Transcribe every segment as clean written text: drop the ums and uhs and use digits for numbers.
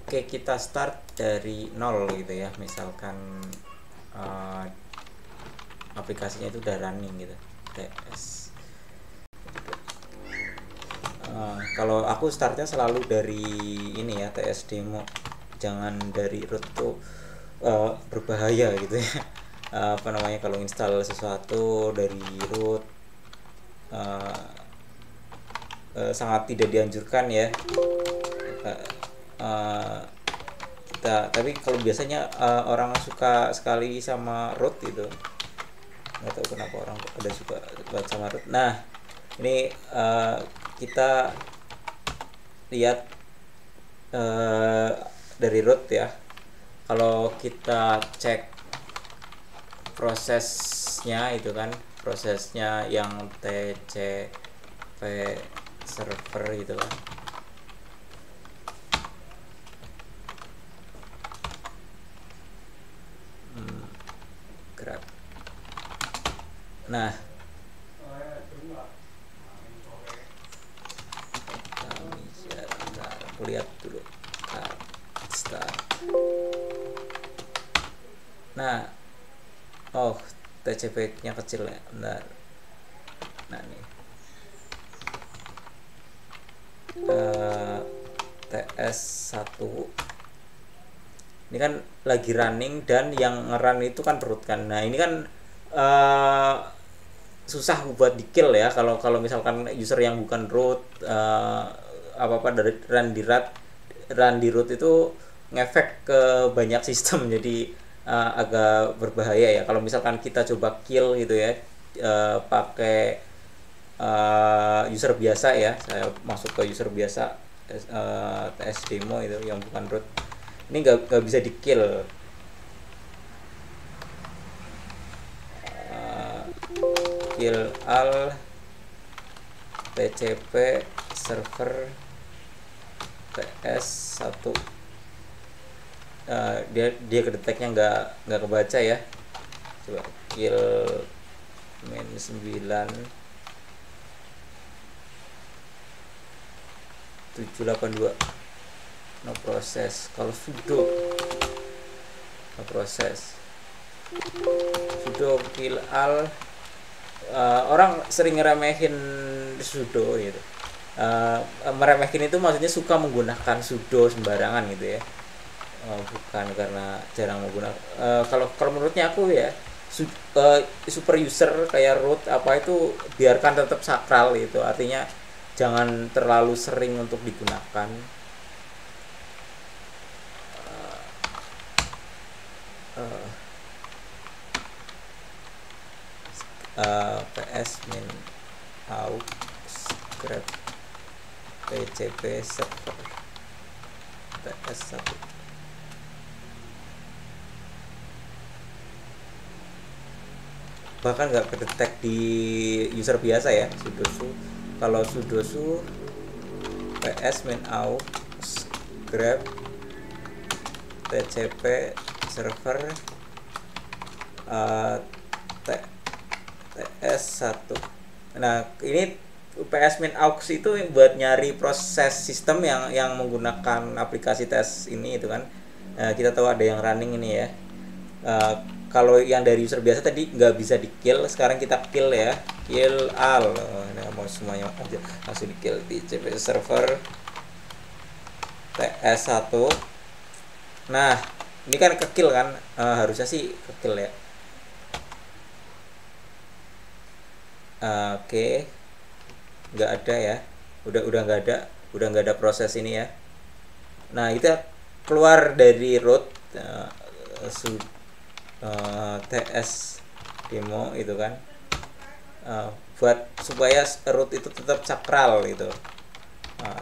Oke, kita start dari nol gitu ya. Misalkan aplikasinya itu udah running gitu. TS. Kalau aku startnya selalu dari ini ya, TS demo. Jangan dari root tuh berbahaya gitu ya. Apa namanya, kalau install sesuatu dari root sangat tidak dianjurkan ya. Uh, tapi kalau biasanya orang suka sekali sama root gitu, nggak tahu kenapa orang ada suka banget sama root. Nah, ini kita lihat dari root ya. Kalau kita cek prosesnya itu kan, prosesnya yang TCP server gitu kan. Grab. Nah, aku lihat dulu. Start. Nah, oh, TCP-nya kecil ya. Bentar. Nah, nih. TS1 ini kan lagi running dan yang nge-run itu kan root kan. Nah, ini kan susah buat di kill ya kalau misalkan user yang bukan root apa-apa dari run di root itu ngefek ke banyak sistem. Jadi agak berbahaya ya kalau misalkan kita coba kill gitu ya pakai user biasa ya. Saya masuk ke user biasa TS demo itu yang bukan root, ini nggak bisa di kill. Kill al TCP server TS1 dia kedeteknya nggak kebaca ya. Coba kill min 9 782 no proses. Kalau sudo no proses. Sudo kill al orang sering ngeremehin sudo gitu. Meremehin itu maksudnya suka menggunakan sudo sembarangan gitu ya. Bukan karena jarang menggunakan. Kalau menurutnya aku ya super user kayak root apa itu biarkan tetap sakral gitu. Artinya jangan terlalu sering untuk digunakan. PS min aux grab TCP server TS1. Bahkan nggak kedetek di user biasa ya, sudosu. Kalau sudosu PS min aux grab TCP server TS1. Nah, ini PS min aux itu buat nyari proses sistem yang menggunakan aplikasi tes ini itu kan. Kita tahu ada yang running ini ya. Kalau yang dari user biasa tadi nggak bisa di kill, sekarang kita kill ya. Kill al. Nah, mau semuanya aja langsung di kill di TCP server TS1. Nah, ini kan ke kill kan. Harusnya sih ke kill ya. Oke. Nggak ada ya, udah nggak ada proses ini ya. Nah, kita keluar dari root TS demo itu kan, buat supaya root itu tetap sakral gitu.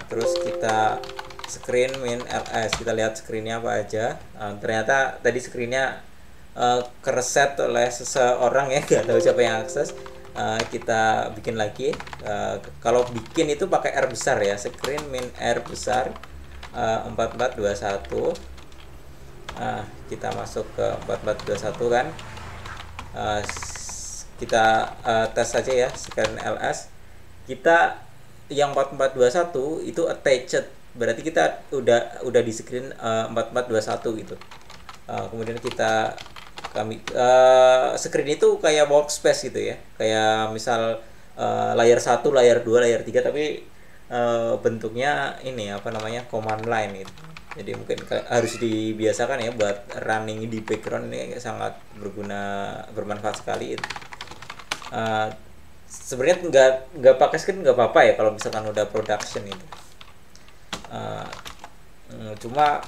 Terus kita screen min ls, kita lihat screennya apa aja. Ternyata tadi screennya kereset oleh seseorang ya, nggak tahu siapa yang akses. Kita bikin lagi. Kalau bikin itu pakai R besar ya, screen min R besar 4421. Kita masuk ke 4421 kan. Kita tes saja ya, screen ls. Kita yang 4421 itu attached berarti kita udah di screen 4421 gitu. Kemudian screen itu kayak workspace gitu ya, kayak misal layar 1, layar 2, layar 3, tapi bentuknya ini apa namanya, command line gitu. Jadi mungkin harus dibiasakan ya buat running di background, ini sangat bermanfaat sekali. Sebenarnya nggak pakai screen nggak apa-apa ya kalau misalkan udah production itu. Cuma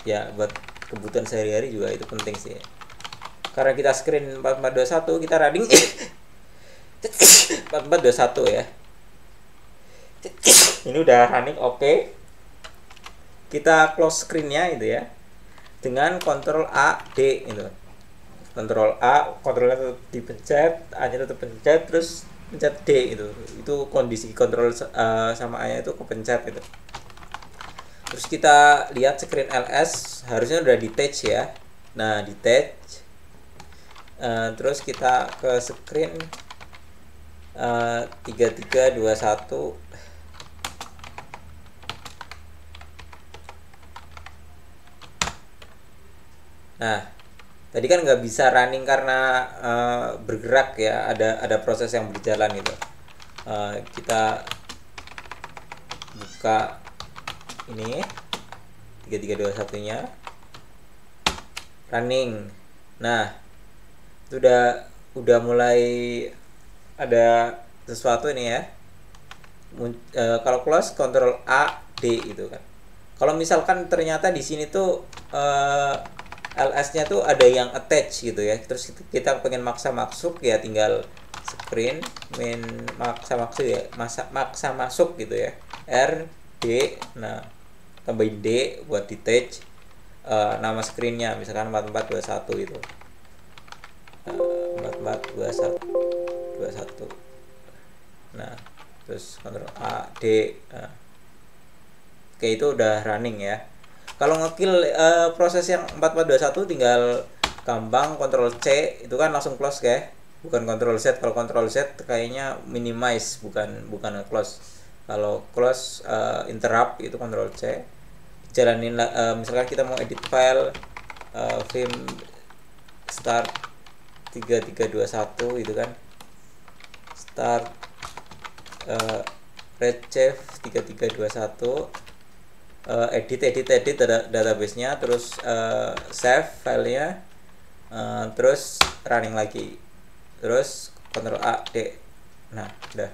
ya buat kebutuhan sehari-hari juga itu penting sih. Karena kita screen 4421, kita running 4421 ya. Ini udah running oke. Kita close screennya itu ya dengan Ctrl A D itu. Ctrl A, kontrolnya tetap dipencet, A-nya tetap pencet, terus pencet D itu. Itu kondisi kontrol sama A-nya itu kepencet gitu. Terus kita lihat screen LS harusnya udah detach ya. Nah, detach. Terus kita ke screen 3321. Nah, tadi kan nggak bisa running karena bergerak ya, ada proses yang berjalan gitu. Kita buka ini 3321 nya running. Nah, itu udah mulai ada sesuatu ini ya. Kalau close Ctrl A D gitu kan. Kalau misalkan ternyata di sini tuh LS-nya tuh ada yang attach gitu ya, terus kita pengen maksa masuk ya, tinggal screen main maksa masuk ya, maksa masuk gitu ya, R D, nah tambahin D buat detach nama screennya, misalkan 4421 itu 4421. Nah terus Ctrl A D. Nah, oke, itu udah running ya. Kalau ngekill proses yang 4421 tinggal gampang Ctrl C, itu kan langsung close ya, bukan Ctrl Z. Kalau Ctrl Z kayaknya minimize, bukan close. Kalau close interrupt itu Ctrl C. Jalanin misalkan kita mau edit file film start 3321 gitu kan, start redshift 3321, edit database-nya, terus save filenya, terus running lagi, terus Ctrl A D. Nah udah.